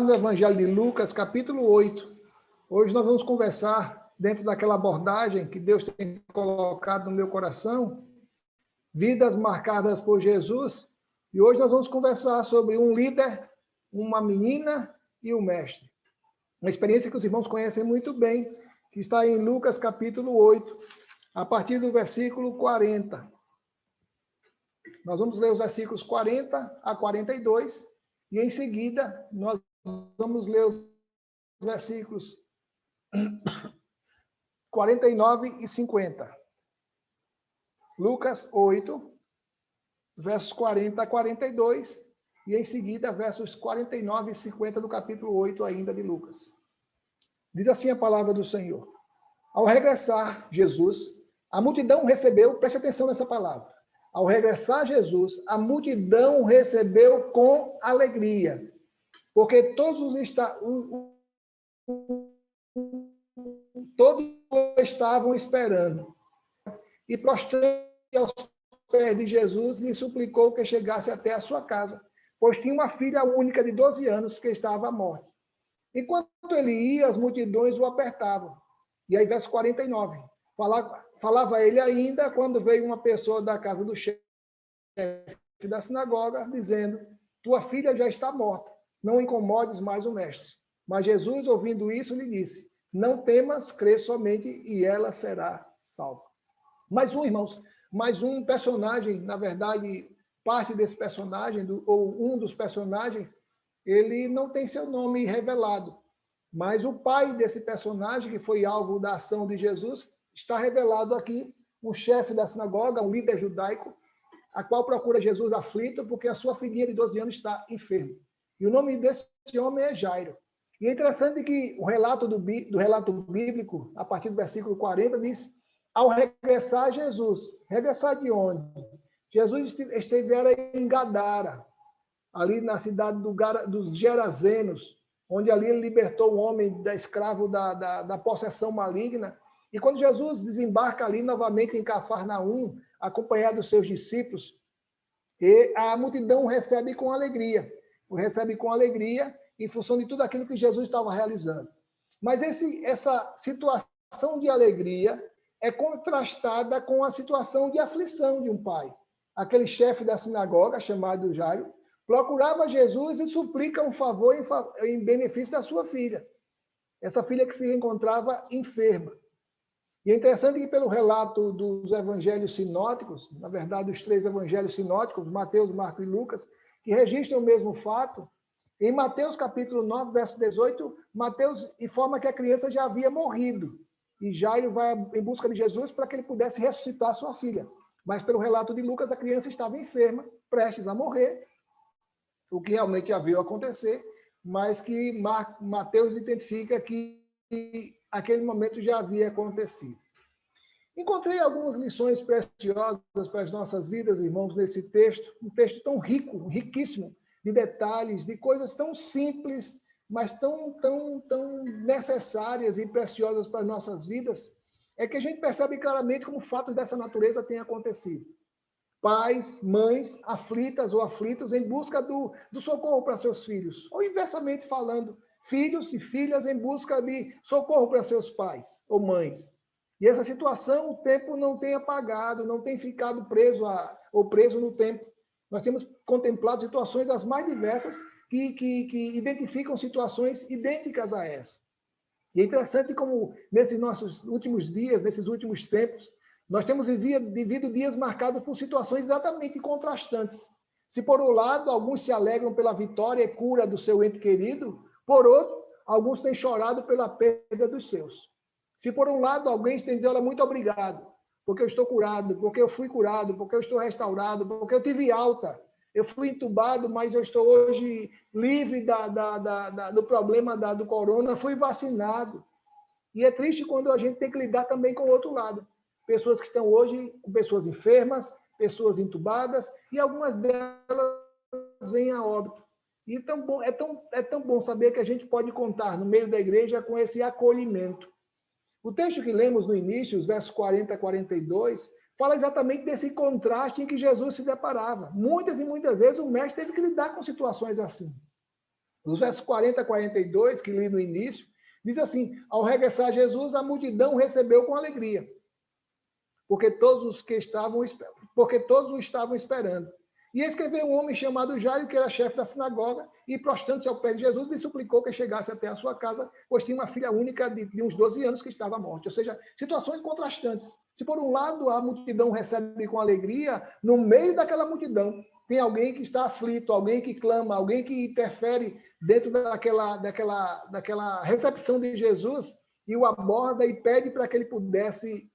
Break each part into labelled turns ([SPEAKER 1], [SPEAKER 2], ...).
[SPEAKER 1] no Evangelho de Lucas, capítulo 8. Hoje nós vamos conversar dentro daquela abordagem que Deus tem colocado no meu coração, vidas marcadas por Jesus. E hoje nós vamos conversar sobre um líder, uma menina e um mestre. Uma experiência que os irmãos conhecem muito bem, que está em Lucas, capítulo 8, a partir do versículo 40. Nós vamos ler os versículos 40 a 42, e em seguida nós vamos ler os versículos 49 e 50. Lucas 8, versos 40 a 42, e em seguida versos 49 e 50 do capítulo 8 ainda de Lucas. Diz assim a palavra do Senhor. Ao regressar Jesus, a multidão recebeu, preste atenção nessa palavra. Ao regressar Jesus, a multidão recebeu com alegria, porque todos estavam esperando. E prostrando aos pés de Jesus, lhe suplicou que chegasse até a sua casa, pois tinha uma filha única de 12 anos que estava à morte. Enquanto ele ia, as multidões o apertavam. E aí, verso 49. Falava ele ainda quando veio uma pessoa da casa do chefe da sinagoga, dizendo: tua filha já está morta, não incomodes mais o mestre. Mas Jesus, ouvindo isso, lhe disse: não temas, crê somente e ela será salva. Mais um personagem, na verdade, parte desse personagem, ou um dos personagens, ele não tem seu nome revelado. Mas o pai desse personagem, que foi alvo da ação de Jesus, está revelado aqui, um chefe da sinagoga, um líder judaico, a qual procura Jesus aflito, porque a sua filhinha de 12 anos está enferma. E o nome desse homem é Jairo. E é interessante que o relato do relato bíblico, a partir do versículo 40, diz: ao regressar Jesus, regressar de onde? Jesus estivera em Gadara, ali na cidade dos Gerazenos, onde ali ele libertou o homem da escravo da possessão maligna. E quando Jesus desembarca ali novamente em Cafarnaum, acompanhado dos seus discípulos, e a multidão recebe com alegria. Recebe com alegria em função de tudo aquilo que Jesus estava realizando. Mas essa situação de alegria é contrastada com a situação de aflição de um pai. Aquele chefe da sinagoga, chamado Jairo, procurava Jesus e suplica um favor em benefício da sua filha. Essa filha que se encontrava enferma. E é interessante que pelo relato dos evangelhos sinóticos, na verdade os 3 evangelhos sinóticos, Mateus, Marcos e Lucas, que registram o mesmo fato, em Mateus capítulo 9, verso 18, Mateus informa que a criança já havia morrido. E Jairo vai em busca de Jesus para que ele pudesse ressuscitar sua filha. Mas pelo relato de Lucas, a criança estava enferma, prestes a morrer, o que realmente havia acontecer, mas que Mateus identifica que aquele momento já havia acontecido. Encontrei algumas lições preciosas para as nossas vidas, irmãos, nesse texto, um texto tão rico, riquíssimo de detalhes, de coisas tão simples, mas tão necessárias e preciosas para as nossas vidas, é que a gente percebe claramente como fatos dessa natureza têm acontecido. Pais, mães, aflitas ou aflitos em busca do socorro para seus filhos. Ou inversamente falando, filhos e filhas em busca de socorro para seus pais ou mães. E essa situação, o tempo não tem apagado, não tem ficado preso no tempo. Nós temos contemplado situações as mais diversas que identificam situações idênticas a essa. E é interessante como, nesses nossos últimos dias, nesses últimos tempos, nós temos vivido dias marcados por situações exatamente contrastantes. Se, por um lado, alguns se alegram pela vitória e cura do seu ente querido, por outro, alguns têm chorado pela perda dos seus. Se, por um lado, alguém tem dizendo: olha, muito obrigado, porque eu estou curado, porque eu fui curado, porque eu estou restaurado, porque eu tive alta, eu fui entubado, mas eu estou hoje livre do problema do corona, fui vacinado. E é triste quando a gente tem que lidar também com o outro lado. Pessoas que estão hoje com pessoas enfermas, pessoas entubadas, e algumas delas vêm a óbito. E é tão bom saber que a gente pode contar no meio da igreja com esse acolhimento. O texto que lemos no início, os versos 40 a 42, fala exatamente desse contraste em que Jesus se deparava. Muitas e muitas vezes o mestre teve que lidar com situações assim. Nos versos 40 a 42, que li no início, diz assim: ao regressar Jesus, a multidão recebeu com alegria, porque todos o estavam esperando. E eis que veio um homem chamado Jairo, que era chefe da sinagoga, e prostrando-se ao pé de Jesus, lhe suplicou que chegasse até a sua casa, pois tinha uma filha única de uns 12 anos que estava morta. Ou seja, situações contrastantes. Se por um lado a multidão recebe com alegria, no meio daquela multidão tem alguém que está aflito, alguém que clama, alguém que interfere dentro daquela recepção de Jesus e o aborda e pede para que ele pudesse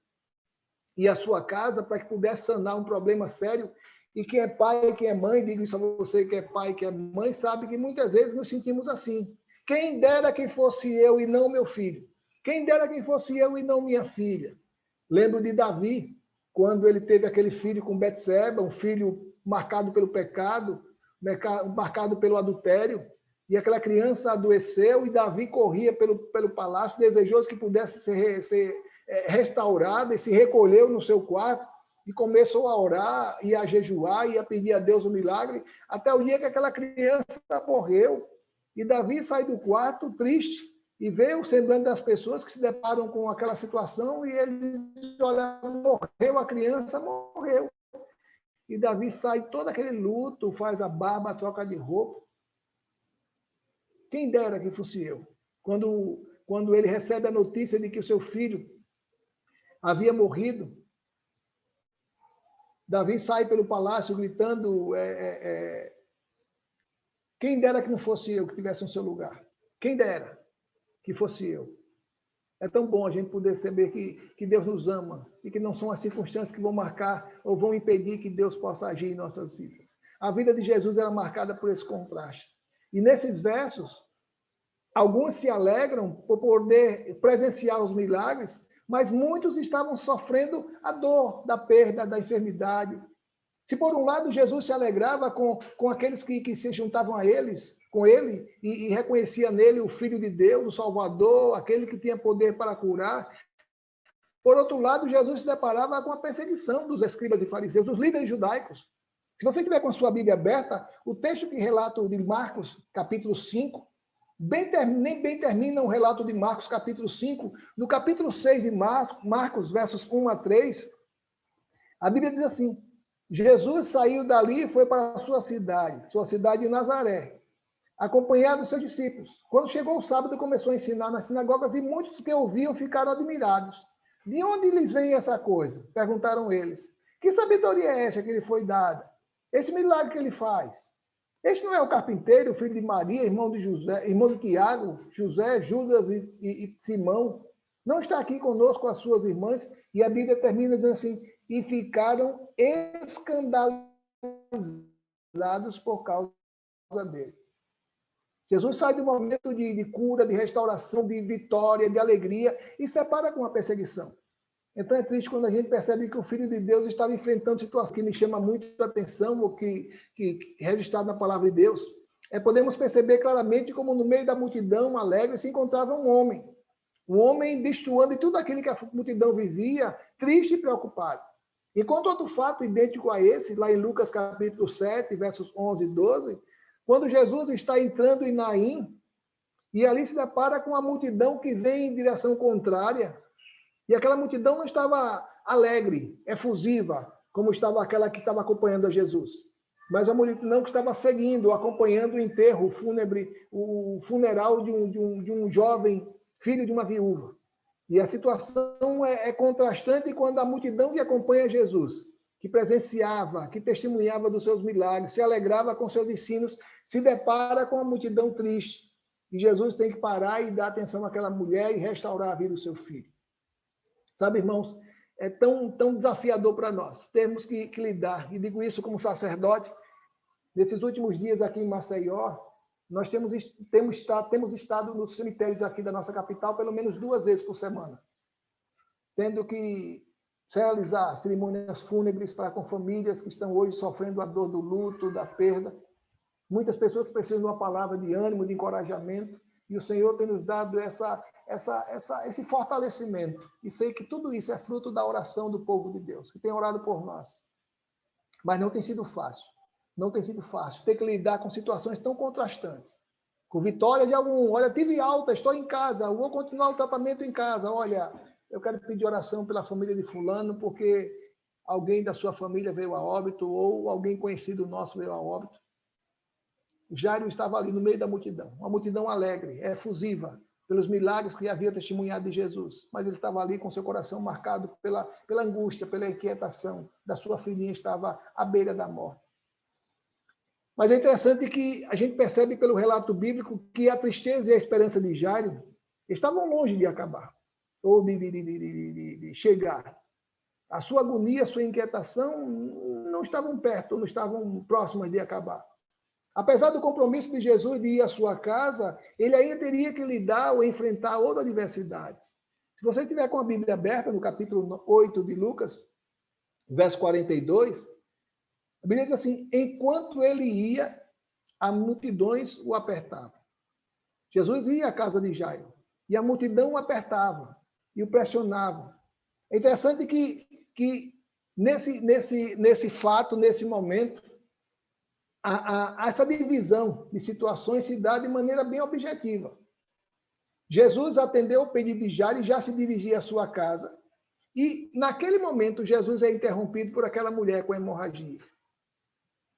[SPEAKER 1] ir à sua casa, para que pudesse sanar um problema sério. E quem é pai e quem é mãe, digo isso a você que é pai e que é mãe, sabe que muitas vezes nos sentimos assim. Quem dera que fosse eu e não meu filho. Quem dera que fosse eu e não minha filha. Lembro de Davi, quando ele teve aquele filho com Betseba, um filho marcado pelo pecado, marcado pelo adultério, e aquela criança adoeceu e Davi corria pelo palácio, desejoso que pudesse ser restaurada, e se recolheu no seu quarto e começou a orar e a jejuar e a pedir a Deus um milagre, até o dia que aquela criança morreu. E Davi sai do quarto triste e vê o semblante das pessoas que se deparam com aquela situação e ele diz: olha, morreu a criança, morreu. E Davi sai todo aquele luto, faz a barba, troca de roupa. Quem dera que fosse eu. Quando ele recebe a notícia de que o seu filho havia morrido, Davi sai pelo palácio gritando: quem dera que não fosse eu que estivesse no seu lugar. Quem dera que fosse eu. É tão bom a gente poder saber que Deus nos ama e que não são as circunstâncias que vão marcar ou vão impedir que Deus possa agir em nossas vidas. A vida de Jesus era marcada por esse contraste. E nesses versos, alguns se alegram por poder presenciar os milagres, mas muitos estavam sofrendo a dor da perda, da enfermidade. Se por um lado Jesus se alegrava com aqueles que se juntavam a eles, com ele, e reconhecia nele o Filho de Deus, o Salvador, aquele que tinha poder para curar, por outro lado, Jesus se deparava com a perseguição dos escribas e fariseus, dos líderes judaicos. Se você estiver com a sua Bíblia aberta, o texto que relata de Marcos, capítulo 5, nem bem termina o relato de Marcos, capítulo 5. No capítulo 6 de Marcos, versos 1 a 3, a Bíblia diz assim: Jesus saiu dali e foi para a sua cidade de Nazaré, acompanhado dos seus discípulos. Quando chegou o sábado, começou a ensinar nas sinagogas e muitos que ouviam ficaram admirados. De onde lhes vem essa coisa? Perguntaram eles. Que sabedoria é essa que lhe foi dada? Esse milagre que ele faz? Este não é o carpinteiro, filho de Maria, irmão de José, irmão de Tiago, José, Judas e Simão? Não está aqui conosco as suas irmãs? E a Bíblia termina dizendo assim: e ficaram escandalizados por causa dele. Jesus sai de um momento de cura, de restauração, de vitória, de alegria, e se depara com a perseguição. Então é triste quando a gente percebe que o Filho de Deus estava enfrentando situações que me chamam muito a atenção, ou que registrado na palavra de Deus. Podemos perceber claramente como no meio da multidão alegre se encontrava um homem destoando de tudo aquilo que a multidão vivia, triste e preocupado. Enquanto outro fato idêntico a esse, lá em Lucas capítulo 7, versos 11 e 12, quando Jesus está entrando em Naim, e ali se depara com a multidão que vem em direção contrária, e aquela multidão não estava alegre, efusiva, como estava aquela que estava acompanhando a Jesus, mas a multidão que estava seguindo, acompanhando o enterro, o fúnebre, o funeral de um jovem filho de uma viúva. E a situação é contrastante quando a multidão que acompanha Jesus, que presenciava, que testemunhava dos seus milagres, se alegrava com seus ensinos, se depara com a multidão triste. E Jesus tem que parar e dar atenção àquela mulher e restaurar a vida do seu filho. Sabe, irmãos, é tão desafiador para nós. Temos que lidar, e digo isso como sacerdote. Nesses últimos dias aqui em Maceió, nós temos estado nos cemitérios aqui da nossa capital pelo menos 2 vezes por semana, tendo que realizar cerimônias fúnebres para com famílias que estão hoje sofrendo a dor do luto, da perda. Muitas pessoas precisam de uma palavra de ânimo, de encorajamento, e o Senhor tem nos dado esse fortalecimento. E sei que tudo isso é fruto da oração do povo de Deus, que tem orado por nós. Mas não tem sido fácil. Não tem sido fácil ter que lidar com situações tão contrastantes. com vitória de algum. Olha, tive alta, estou em casa, vou continuar o tratamento em casa. Olha, eu quero pedir oração pela família de fulano, porque alguém da sua família veio a óbito, ou alguém conhecido nosso veio a óbito. Jairo estava ali no meio da multidão, uma multidão alegre, efusiva, pelos milagres que havia testemunhado de Jesus. Mas ele estava ali com seu coração marcado pela angústia, pela inquietação da sua filhinha, estava à beira da morte. Mas é interessante que a gente percebe pelo relato bíblico que a tristeza e a esperança de Jairo estavam longe de acabar, ou de chegar. A sua agonia, a sua inquietação não estavam perto, não estavam próximas de acabar. Apesar do compromisso de Jesus de ir à sua casa, ele ainda teria que lidar ou enfrentar outras adversidades. Se você estiver com a Bíblia aberta, no capítulo 8 de Lucas, verso 42, a Bíblia diz assim: enquanto ele ia, as multidões o apertavam. Jesus ia à casa de Jairo, e a multidão o apertava e o pressionava. É interessante que nesse fato, nesse momento, essa divisão de situações se dá de maneira bem objetiva. Jesus atendeu o pedido de Jairo e já se dirigia à sua casa. E, naquele momento, Jesus é interrompido por aquela mulher com hemorragia.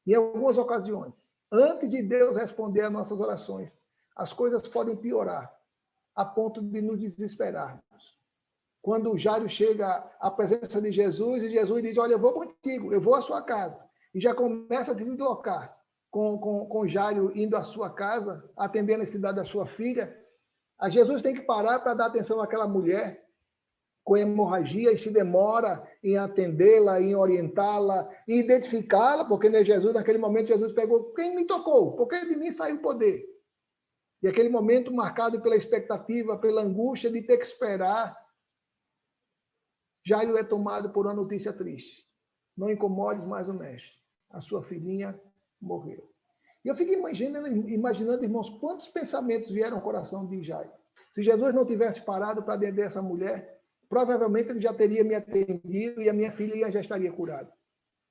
[SPEAKER 1] Em algumas ocasiões, antes de Deus responder às nossas orações, as coisas podem piorar, a ponto de nos desesperarmos. Quando Jairo chega à presença de Jesus, e Jesus diz: olha, eu vou contigo, eu vou à sua casa. E já começa a se deslocar com Jairo indo à sua casa, atendendo a necessidade da sua filha. A Jesus tem que parar para dar atenção àquela mulher com hemorragia e se demora em atendê-la, em orientá-la, em identificá-la, porque Jesus, naquele momento, Jesus pegou: quem me tocou? Porque de mim saiu o poder. E aquele momento marcado pela expectativa, pela angústia de ter que esperar, Jairo é tomado por uma notícia triste. Não incomodes mais o mestre. A sua filhinha morreu. E eu fico imaginando, irmãos, quantos pensamentos vieram ao coração de Jairo. Se Jesus não tivesse parado para atender essa mulher, provavelmente ele já teria me atendido e a minha filha já estaria curada.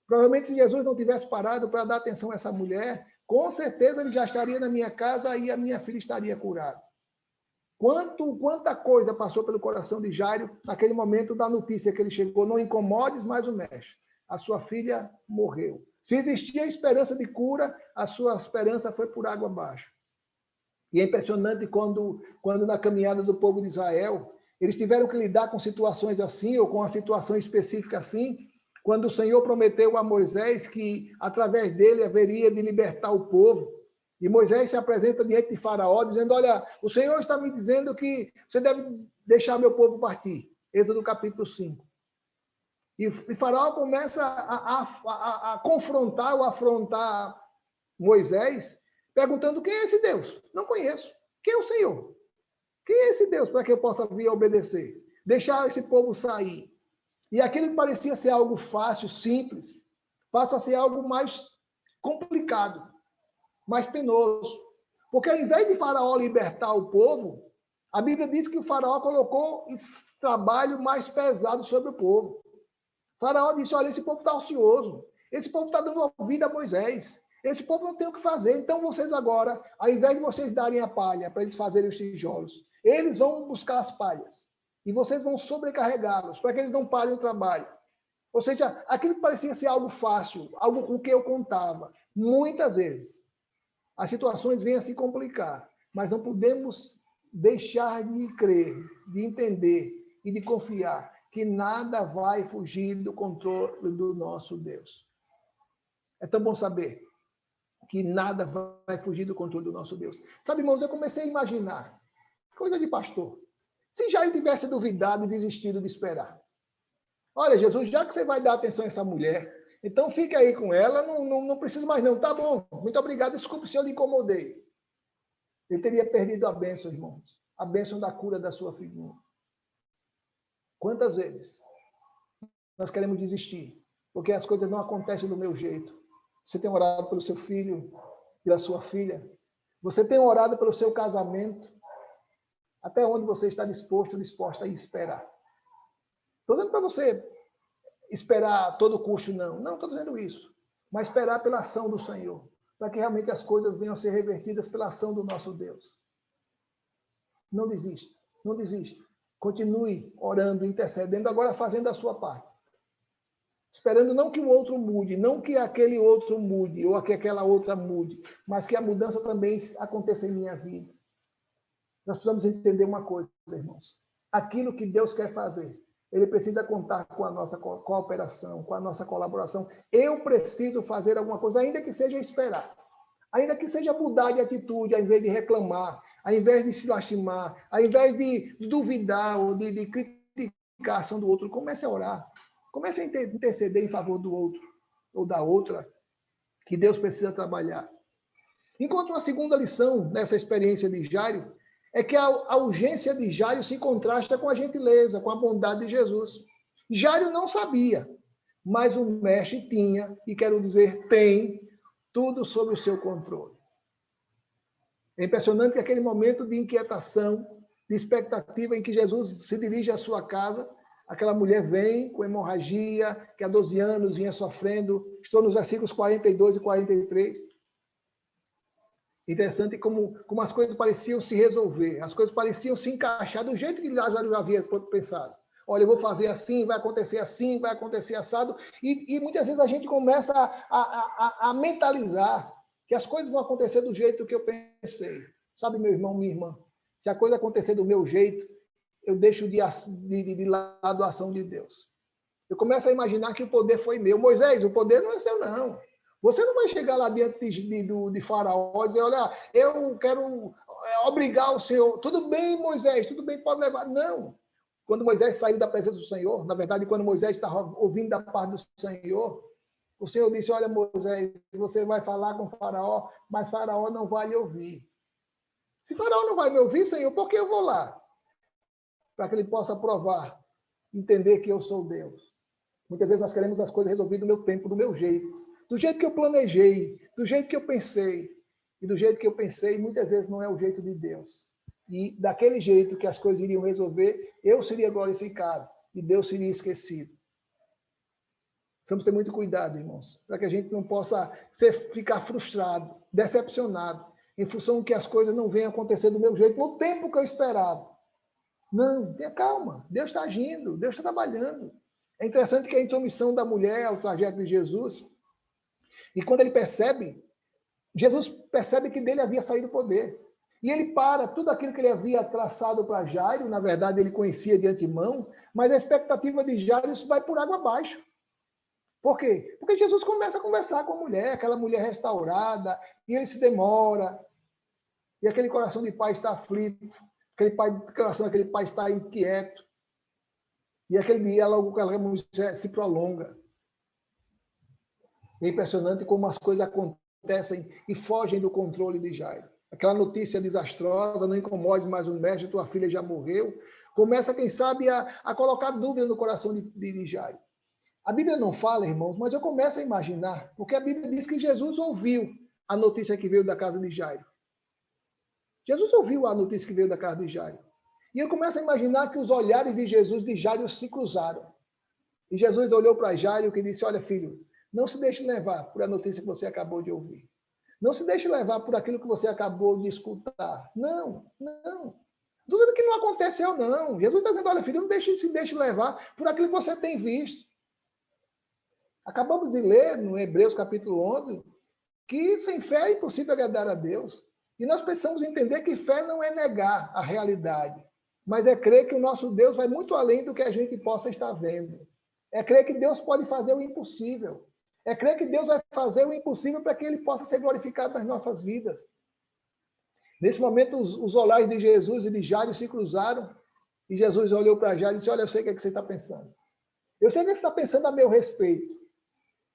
[SPEAKER 1] Provavelmente, se Jesus não tivesse parado para dar atenção a essa mulher, com certeza ele já estaria na minha casa e a minha filha estaria curada. Quanta coisa passou pelo coração de Jairo naquele momento da notícia que ele chegou: não incomodes mais o mestre. A sua filha morreu. Se existia esperança de cura, a sua esperança foi por água abaixo. E é impressionante quando na caminhada do povo de Israel, eles tiveram que lidar com situações assim, ou com uma situação específica assim, quando o Senhor prometeu a Moisés que, através dele, haveria de libertar o povo. E Moisés se apresenta diante de Faraó, dizendo: olha, o Senhor está me dizendo que você deve deixar meu povo partir. Êxodo capítulo 5. E Faraó começa a confrontar ou afrontar Moisés, perguntando: quem é esse Deus? Não conheço. Quem é o Senhor? Quem é esse Deus para que eu possa vir a obedecer? Deixar esse povo sair. E aquilo que parecia ser algo fácil, simples, passa a ser algo mais complicado, mais penoso. Porque ao invés de Faraó libertar o povo, a Bíblia diz que o Faraó colocou esse trabalho mais pesado sobre o povo. Faraó disse: olha, esse povo está ocioso, esse povo está dando ouvido a Moisés, esse povo não tem o que fazer, então vocês agora, ao invés de vocês darem a palha para eles fazerem os tijolos, eles vão buscar as palhas e vocês vão sobrecarregá-los para que eles não parem o trabalho. Ou seja, aquilo que parecia ser algo fácil, algo com que eu contava, muitas vezes as situações vêm a se complicar, mas não podemos deixar de crer, de entender e de confiar que nada vai fugir do controle do nosso Deus. É tão bom saber que nada vai fugir do controle do nosso Deus. Sabe, irmãos, eu comecei a imaginar, coisa de pastor, se Jairo tivesse duvidado e desistido de esperar. Olha, Jesus, já que você vai dar atenção a essa mulher, então fica aí com ela, não preciso mais não. Tá bom, muito obrigado, desculpe se eu lhe incomodei. Ele teria perdido a bênção, irmãos, a bênção da cura da sua filhinha. Quantas vezes nós queremos desistir, porque as coisas não acontecem do meu jeito. Você tem orado pelo seu filho, pela sua filha? Você tem orado pelo seu casamento? Até onde você está disposta a esperar? Estou dizendo para você esperar a todo custo, não. Não estou dizendo isso. Mas esperar pela ação do Senhor. para que realmente as coisas venham a ser revertidas pela ação do nosso Deus. Não desista, não desista. Continue orando, intercedendo, agora fazendo a sua parte. Esperando não que o outro mude, não que aquele outro mude, ou que aquela outra mude, mas que a mudança também aconteça em minha vida. Nós precisamos entender uma coisa, irmãos. Aquilo que Deus quer fazer, Ele precisa contar com a nossa cooperação, com a nossa colaboração. Eu preciso fazer alguma coisa, ainda que seja esperar. Ainda que seja mudar de atitude, ao invés de reclamar, ao invés de se lastimar, ao invés de duvidar ou de criticar a ação do outro, comece a orar. Comece a interceder em favor do outro ou da outra, que Deus precisa trabalhar. Enquanto uma segunda lição nessa experiência de Jairo é que a urgência de Jairo se contrasta com a gentileza, com a bondade de Jesus. Jairo não sabia, mas o mestre tinha, e quero dizer, tem, tudo sob o seu controle. É impressionante que aquele momento de inquietação, de expectativa em que Jesus se dirige à sua casa, aquela mulher vem com hemorragia, que há 12 anos vinha sofrendo. Estou nos versículos 42 e 43. Interessante como as coisas pareciam se resolver, as coisas pareciam se encaixar do jeito que Lázaro já havia pensado. Olha, eu vou fazer assim, vai acontecer assado. E muitas vezes a gente começa a mentalizar que as coisas vão acontecer do jeito que eu pensei. Sabe, meu irmão, minha irmã, se a coisa acontecer do meu jeito, eu deixo de lado a ação de Deus. Eu começo a imaginar que o poder foi meu. Moisés, o poder não é seu, não. Você não vai chegar lá diante de Faraó e dizer, olha, eu quero obrigar o Senhor. Tudo bem, Moisés, tudo bem, pode levar. Não. Quando Moisés saiu da presença do Senhor, na verdade, quando Moisés estava ouvindo da parte do Senhor, o Senhor disse, olha, Moisés, você vai falar com Faraó, mas Faraó não vai lhe ouvir. Se Faraó não vai me ouvir, Senhor, por que eu vou lá? Para que ele possa provar, entender que eu sou Deus. Muitas vezes nós queremos as coisas resolvidas do meu tempo, do meu jeito. Do jeito que eu planejei, do jeito que eu pensei. E do jeito que eu pensei, muitas vezes não é o jeito de Deus. E daquele jeito que as coisas iriam resolver, eu seria glorificado e Deus seria esquecido. Precisamos ter muito cuidado, irmãos, para que a gente não possa ficar frustrado, decepcionado, em função que as coisas não venham acontecer do meu jeito, no tempo que eu esperava. Não, tenha calma. Deus está agindo, Deus está trabalhando. É interessante que a intromissão da mulher ao trajeto de Jesus, e quando ele percebe, Jesus percebe que dele havia saído o poder. E ele para tudo aquilo que ele havia traçado para Jairo, na verdade ele conhecia de antemão, mas a expectativa de Jairo isso vai por água abaixo. Por quê? Porque Jesus começa a conversar com a mulher, aquela mulher restaurada, e ele se demora, e aquele coração de pai está aflito, o coração daquele pai está inquieto, e aquele diálogo com aquela mulher se prolonga. É impressionante como as coisas acontecem e fogem do controle de Jairo. Aquela notícia desastrosa, não incomode mais o mestre, tua filha já morreu. Começa, quem sabe, a colocar dúvida no coração de Jairo. A Bíblia não fala, irmãos, mas eu começo a imaginar, porque a Bíblia diz que Jesus ouviu a notícia que veio da casa de Jairo. Jesus ouviu a notícia que veio da casa de Jairo. E eu começo a imaginar que os olhares de Jesus e de Jairo se cruzaram. E Jesus olhou para Jairo e disse, olha, filho, não se deixe levar por a notícia que você acabou de ouvir. Não se deixe levar por aquilo que você acabou de escutar. Não, não. Estou dizendo que não aconteceu, não. Jesus está dizendo, olha, filho, não se deixe levar por aquilo que você tem visto. Acabamos de ler no Hebreus capítulo 11 que sem fé é impossível agradar a Deus. E nós precisamos entender que fé não é negar a realidade, mas é crer que o nosso Deus vai muito além do que a gente possa estar vendo. É crer que Deus pode fazer o impossível. É crer que Deus vai fazer o impossível para que ele possa ser glorificado nas nossas vidas. Nesse momento, os olhares de Jesus e de Jairo se cruzaram, e Jesus olhou para Jairo e disse, olha, eu sei o que você está pensando. Eu sei o que você está pensando a meu respeito.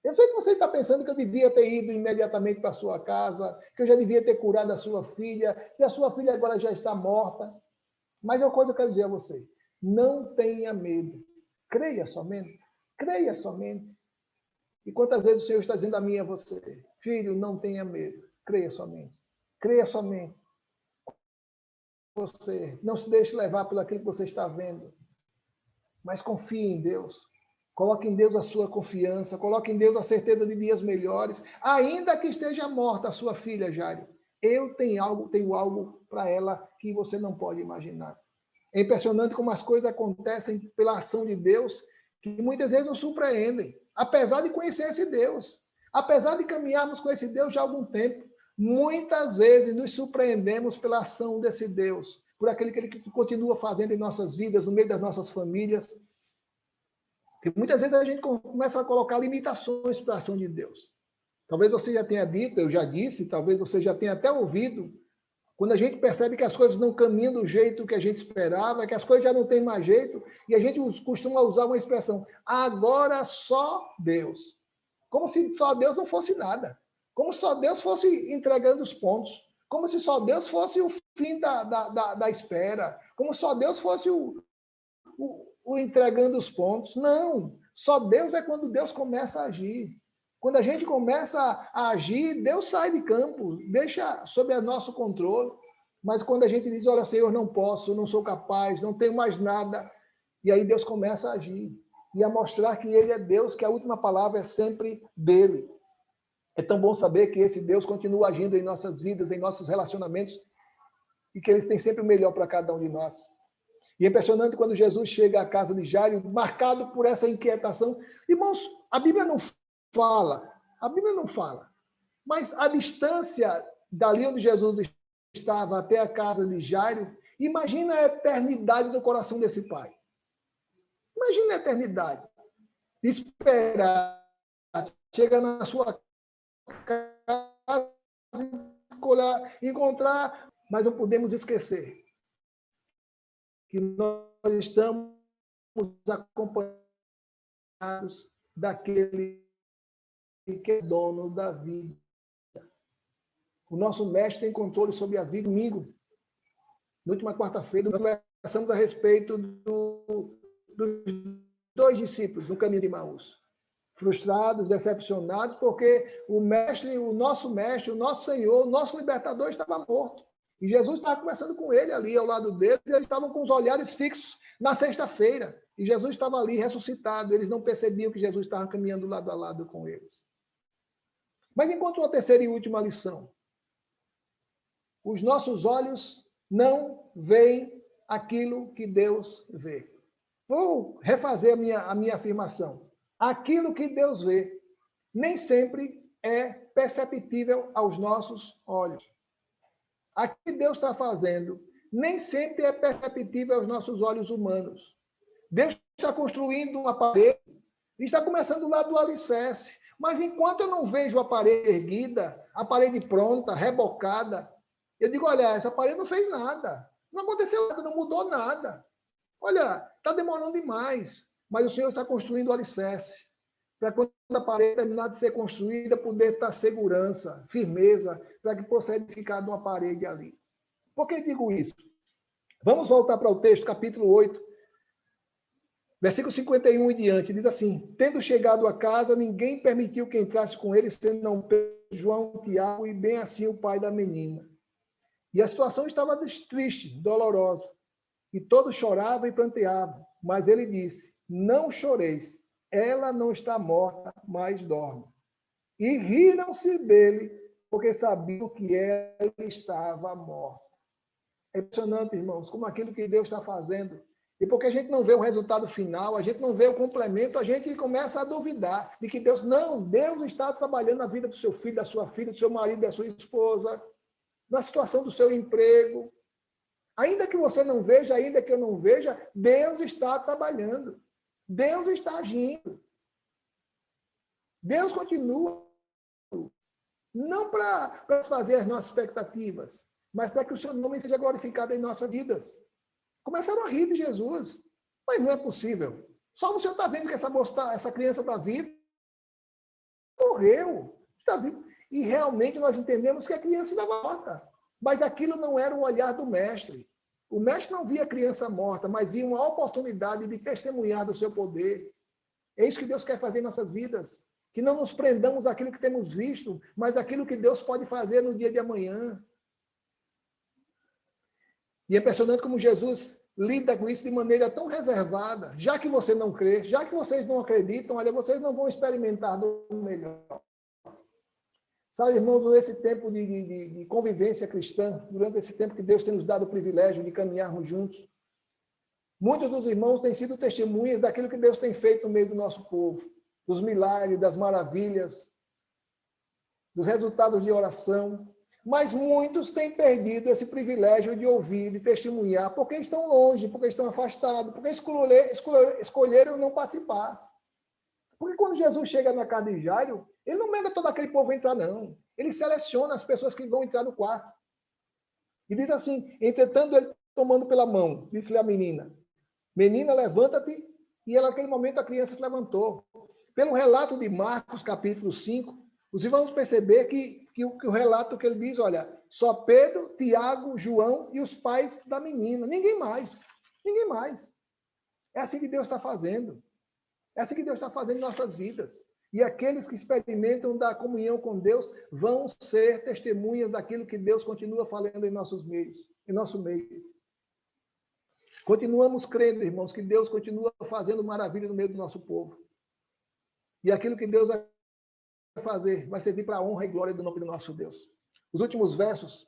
[SPEAKER 1] Eu sei que você está pensando que eu devia ter ido imediatamente para a sua casa, que eu já devia ter curado a sua filha, que a sua filha agora já está morta. Mas uma coisa eu quero dizer a você, não tenha medo. Creia somente. Creia somente. E quantas vezes o Senhor está dizendo a mim e a você, filho, não tenha medo. Creia somente. Creia somente. Você não se deixe levar pelo aquilo que você está vendo. Mas confie em Deus. Coloque em Deus a sua confiança, coloque em Deus a certeza de dias melhores, ainda que esteja morta a sua filha, Jairo. Eu tenho algo para ela que você não pode imaginar. É impressionante como as coisas acontecem pela ação de Deus, que muitas vezes nos surpreendem, apesar de conhecer esse Deus. Apesar de caminharmos com esse Deus já há algum tempo, muitas vezes nos surpreendemos pela ação desse Deus, por aquele que ele continua fazendo em nossas vidas, no meio das nossas famílias. Porque muitas vezes a gente começa a colocar limitações para a ação de Deus. Talvez você já tenha dito, eu já disse, talvez você já tenha até ouvido, quando a gente percebe que as coisas não caminham do jeito que a gente esperava, que as coisas já não têm mais jeito, e a gente costuma usar uma expressão, agora só Deus. Como se só Deus não fosse nada. Como se só Deus fosse entregando os pontos. Como se só Deus fosse o fim da espera. Como se só Deus fosse o entregando os pontos. Não. Só Deus é quando Deus começa a agir. Quando a gente começa a agir, Deus sai de campo, deixa sob o nosso controle. Mas quando a gente diz, olha, Senhor, não posso, não sou capaz, não tenho mais nada, e aí Deus começa a agir e a mostrar que Ele é Deus, que a última palavra é sempre dele. É tão bom saber que esse Deus continua agindo em nossas vidas, em nossos relacionamentos, e que Ele tem sempre o melhor para cada um de nós. E é impressionante quando Jesus chega à casa de Jairo, marcado por essa inquietação. Irmãos, a Bíblia não fala, mas a distância dali onde Jesus estava até a casa de Jairo, imagina a eternidade do coração desse pai. Imagina a eternidade. Esperar, chegar na sua casa, encontrar, mas não podemos esquecer que nós estamos acompanhados daquele que é dono da vida. O nosso mestre tem controle sobre a vida. Domingo, na última quarta-feira, nós conversamos a respeito dos dois discípulos no caminho de Emaús. Frustrados, decepcionados, porque o nosso Senhor, o nosso libertador estava morto. E Jesus estava conversando com ele ali ao lado deles, e eles estavam com os olhares fixos na sexta-feira. E Jesus estava ali ressuscitado, eles não percebiam que Jesus estava caminhando lado a lado com eles. Mas enquanto uma terceira e última lição, os nossos olhos não veem aquilo que Deus vê. Vou refazer a minha afirmação. Aquilo que Deus vê nem sempre é perceptível aos nossos olhos. Aquilo que Deus está fazendo nem sempre é perceptível aos nossos olhos humanos. Deus está construindo uma parede e está começando lá do alicerce. Mas enquanto eu não vejo a parede erguida, a parede pronta, rebocada, eu digo, olha, essa parede não fez nada. Não aconteceu nada, não mudou nada. Olha, está demorando demais. Mas o Senhor está construindo o alicerce. Para quando a parede terminar de ser construída, poder estar segurança, firmeza, para que possa edificar uma parede ali. Por que digo isso? Vamos voltar para o texto, capítulo 8, versículo 51 em diante. Diz assim, tendo chegado a casa, ninguém permitiu que entrasse com ele, senão Pedro, João, Tiago e bem assim o pai da menina. E a situação estava triste, dolorosa. E todos choravam e pranteavam. Mas ele disse, não choreis. Ela não está morta, mas dorme. E riram-se dele, porque sabiam que ela estava morta. É impressionante, irmãos, como aquilo que Deus está fazendo. E porque a gente não vê o resultado final, a gente não vê o complemento, a gente começa a duvidar de que Deus está trabalhando na vida do seu filho, da sua filha, do seu marido, da sua esposa, na situação do seu emprego. Ainda que você não veja, ainda que eu não veja, Deus está trabalhando. Deus está agindo. Deus continua. Não para fazer as nossas expectativas, mas para que o seu nome seja glorificado em nossas vidas. Começaram a rir de Jesus. Mas não é possível. Só o senhor está vendo que essa criança está viva. Morreu. Está vivo. E realmente nós entendemos que a criança estava morta. Mas aquilo não era o olhar do mestre. O mestre não via a criança morta, mas via uma oportunidade de testemunhar do seu poder. É isso que Deus quer fazer em nossas vidas. Que não nos prendamos àquilo que temos visto, mas àquilo que Deus pode fazer no dia de amanhã. E é impressionante como Jesus lida com isso de maneira tão reservada. Já que você não crê, já que vocês não acreditam, olha, vocês não vão experimentar do melhor. Sabe, irmãos, durante esse tempo de convivência cristã, durante esse tempo que Deus tem nos dado o privilégio de caminharmos juntos, muitos dos irmãos têm sido testemunhas daquilo que Deus tem feito no meio do nosso povo, dos milagres, das maravilhas, dos resultados de oração. Mas muitos têm perdido esse privilégio de ouvir, de testemunhar, porque estão longe, porque estão afastados, porque escolheram não participar. Porque quando Jesus chega na casa de Jairo, ele não manda todo aquele povo entrar, não. Ele seleciona as pessoas que vão entrar no quarto. E diz assim, entretanto, ele tomando pela mão, disse-lhe a menina, menina, levanta-te. E ela, naquele momento, a criança se levantou. Pelo relato de Marcos, capítulo 5, os irmãos vão perceber que o relato que ele diz, olha, só Pedro, Tiago, João e os pais da menina. Ninguém mais. Ninguém mais. É assim que Deus está fazendo. É assim que Deus está fazendo em nossas vidas. E aqueles que experimentam da comunhão com Deus vão ser testemunhas daquilo que Deus continua falando em nossos meios, em nosso meio. Continuamos crendo, irmãos, que Deus continua fazendo maravilha no meio do nosso povo. E aquilo que Deus vai fazer vai servir para a honra e glória do nome do nosso Deus. Os últimos versos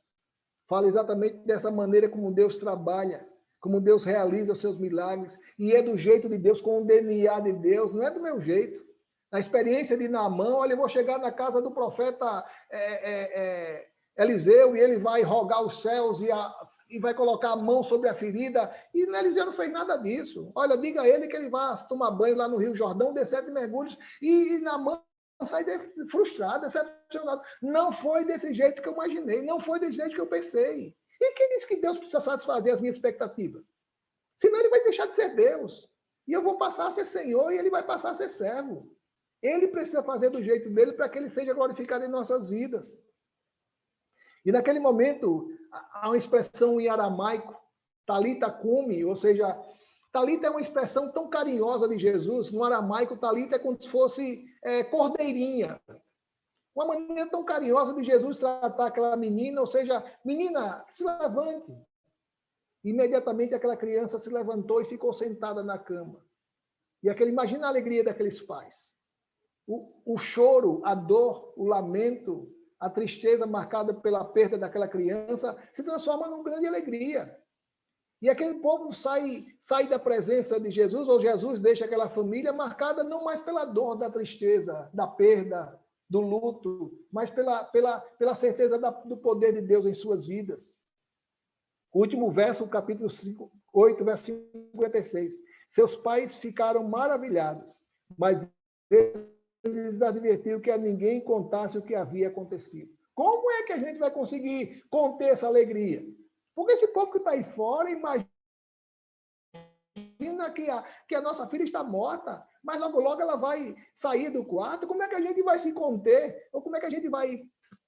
[SPEAKER 1] falam exatamente dessa maneira como Deus trabalha, como Deus realiza os seus milagres, e é do jeito de Deus, com o DNA de Deus, não é do meu jeito. Na experiência de Naamã, olha, eu vou chegar na casa do profeta Eliseu, e ele vai rogar os céus e vai colocar a mão sobre a ferida, e Eliseu não fez nada disso. Olha, diga a ele que ele vai tomar banho lá no Rio Jordão, dê 7 mergulhos, e Naamã sai frustrado, decepcionado. Não foi desse jeito que eu imaginei, não foi desse jeito que eu pensei. E quem disse que Deus precisa satisfazer as minhas expectativas? Senão ele vai deixar de ser Deus. E eu vou passar a ser Senhor e ele vai passar a ser servo. Ele precisa fazer do jeito dele para que ele seja glorificado em nossas vidas. E naquele momento, há uma expressão em aramaico, talita cumi, ou seja, talita é uma expressão tão carinhosa de Jesus. No aramaico, talita é como se fosse cordeirinha. Uma maneira tão carinhosa de Jesus tratar aquela menina, ou seja, menina, se levante. Imediatamente aquela criança se levantou e ficou sentada na cama. E imagina a alegria daqueles pais. O choro, a dor, o lamento, a tristeza marcada pela perda daquela criança se transforma numa grande alegria. E aquele povo sai da presença de Jesus, ou Jesus deixa aquela família marcada não mais pela dor, da tristeza, da perda, do luto, mas pela certeza do poder de Deus em suas vidas. O último verso, capítulo 8, verso 56. Seus pais ficaram maravilhados, mas ele lhes advertiu que a ninguém contasse o que havia acontecido. Como é que a gente vai conseguir conter essa alegria? Porque esse povo que está aí fora, imagina que a nossa filha está morta, mas logo, logo ela vai sair do quarto. Como é que a gente vai se conter? Ou como é que a gente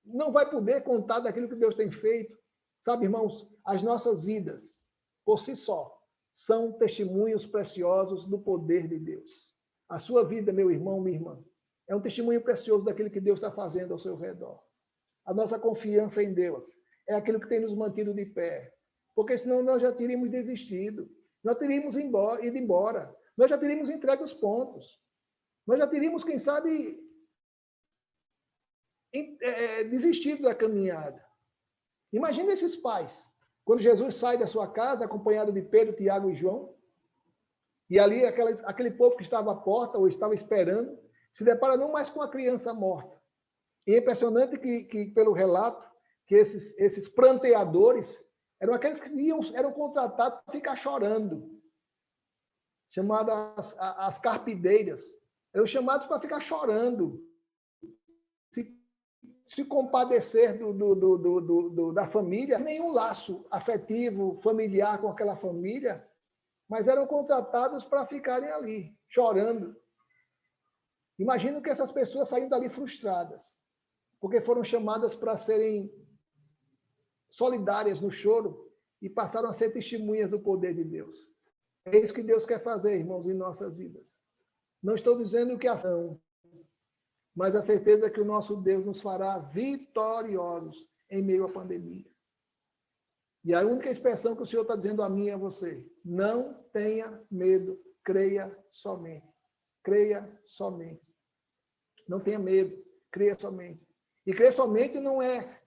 [SPEAKER 1] não vai poder contar daquilo que Deus tem feito? Sabe, irmãos, as nossas vidas, por si só, são testemunhos preciosos do poder de Deus. A sua vida, meu irmão, minha irmã, é um testemunho precioso daquilo que Deus está fazendo ao seu redor. A nossa confiança em Deus é aquilo que tem nos mantido de pé. Porque senão nós já teríamos desistido. Nós teríamos ido embora. Nós já teríamos entregue os pontos. Nós já teríamos, quem sabe, desistido da caminhada. Imagina esses pais, quando Jesus sai da sua casa, acompanhado de Pedro, Tiago e João, e ali aquele povo que estava à porta, ou estava esperando, se depara não mais com a criança morta. E é impressionante que pelo relato, que esses pranteadores eram aqueles que eram contratados para ficar chorando, chamadas as carpideiras. Eram chamados para ficar chorando, se compadecer da família, nenhum laço afetivo, familiar com aquela família, mas eram contratados para ficarem ali, chorando. Imagino que essas pessoas saíram dali frustradas, porque foram chamadas para serem solidárias no choro e passaram a ser testemunhas do poder de Deus. É isso que Deus quer fazer, irmãos, em nossas vidas. Não estou dizendo que não, mas a certeza que o nosso Deus nos fará vitoriosos em meio à pandemia. E a única expressão que o Senhor está dizendo a mim e a você: não tenha medo, creia somente. Creia somente. Não tenha medo, creia somente. E crer somente não é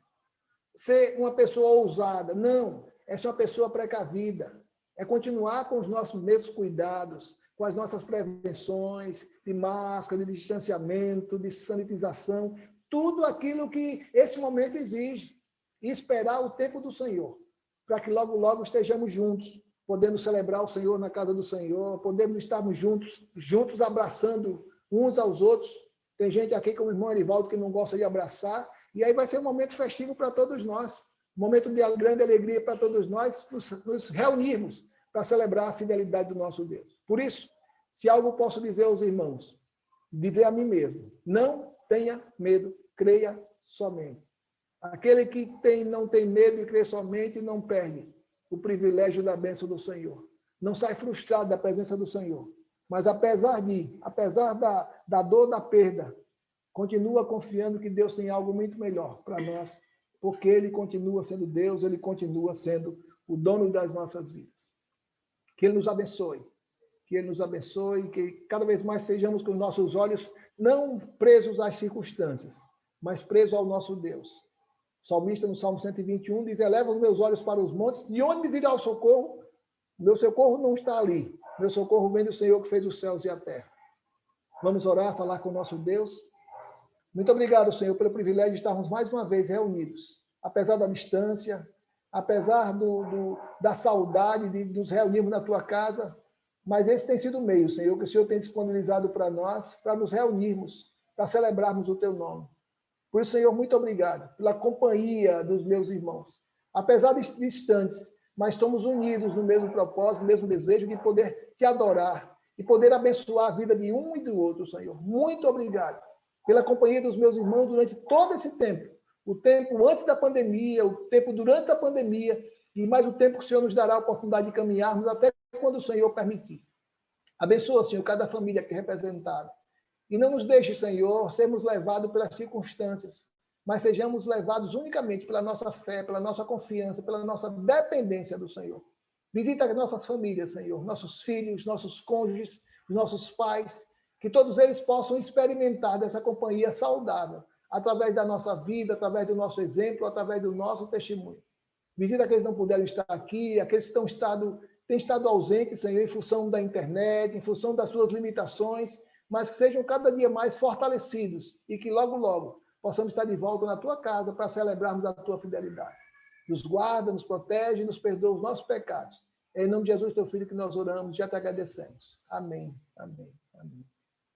[SPEAKER 1] ser uma pessoa ousada, não. É ser uma pessoa precavida. É continuar com os nossos mesmos cuidados, com as nossas prevenções de máscara, de distanciamento, de sanitização, tudo aquilo que esse momento exige. E esperar o tempo do Senhor, para que logo, logo estejamos juntos, podendo celebrar o Senhor na casa do Senhor, podemos estarmos juntos abraçando uns aos outros. Tem gente aqui, como o irmão Erivaldo, que não gosta de abraçar, e aí vai ser um momento festivo para todos nós, um momento de grande alegria para todos nós, nos reunirmos para celebrar a fidelidade do nosso Deus. Por isso, se algo posso dizer aos irmãos, dizer a mim mesmo: não tenha medo, creia somente. Aquele que não tem medo e crê somente não perde o privilégio da bênção do Senhor. Não sai frustrado da presença do Senhor. Mas apesar da dor da perda, continua confiando que Deus tem algo muito melhor para nós, porque Ele continua sendo Deus, Ele continua sendo o dono das nossas vidas. Que Ele nos abençoe. Que Ele nos abençoe, que cada vez mais sejamos com os nossos olhos não presos às circunstâncias, mas presos ao nosso Deus. O salmista, no Salmo 121, diz: eleva os meus olhos para os montes, de onde me virá o socorro? O meu socorro não está ali. Meu socorro vem do Senhor que fez os céus e a terra. Vamos orar, falar com o nosso Deus. Muito obrigado, Senhor, pelo privilégio de estarmos mais uma vez reunidos. Apesar da distância, apesar da saudade de nos reunirmos na Tua casa, mas esse tem sido o meio, Senhor, que o Senhor tem disponibilizado para nós, para nos reunirmos, para celebrarmos o Teu nome. Por isso, Senhor, muito obrigado pela companhia dos meus irmãos. Apesar de distantes, mas estamos unidos no mesmo propósito, no mesmo desejo de poder Te adorar e poder abençoar a vida de um e do outro, Senhor. Muito obrigado pela companhia dos meus irmãos durante todo esse tempo. O tempo antes da pandemia, o tempo durante a pandemia, e mais o tempo que o Senhor nos dará a oportunidade de caminharmos até quando o Senhor permitir. Abençoa, Senhor, cada família aqui representada. E não nos deixe, Senhor, sermos levados pelas circunstâncias, mas sejamos levados unicamente pela nossa fé, pela nossa confiança, pela nossa dependência do Senhor. Visita as nossas famílias, Senhor, nossos filhos, nossos cônjuges, os nossos pais, que todos eles possam experimentar dessa companhia saudável, através da nossa vida, através do nosso exemplo, através do nosso testemunho. Visita aqueles que não puderam estar aqui, aqueles que têm estado ausentes, Senhor, em função da internet, em função das suas limitações, mas que sejam cada dia mais fortalecidos e que logo, logo possamos estar de volta na Tua casa para celebrarmos a Tua fidelidade. Nos guarda, nos protege e nos perdoa os nossos pecados. É em nome de Jesus, Teu Filho, que nós oramos e já te agradecemos. Amém, amém, amém.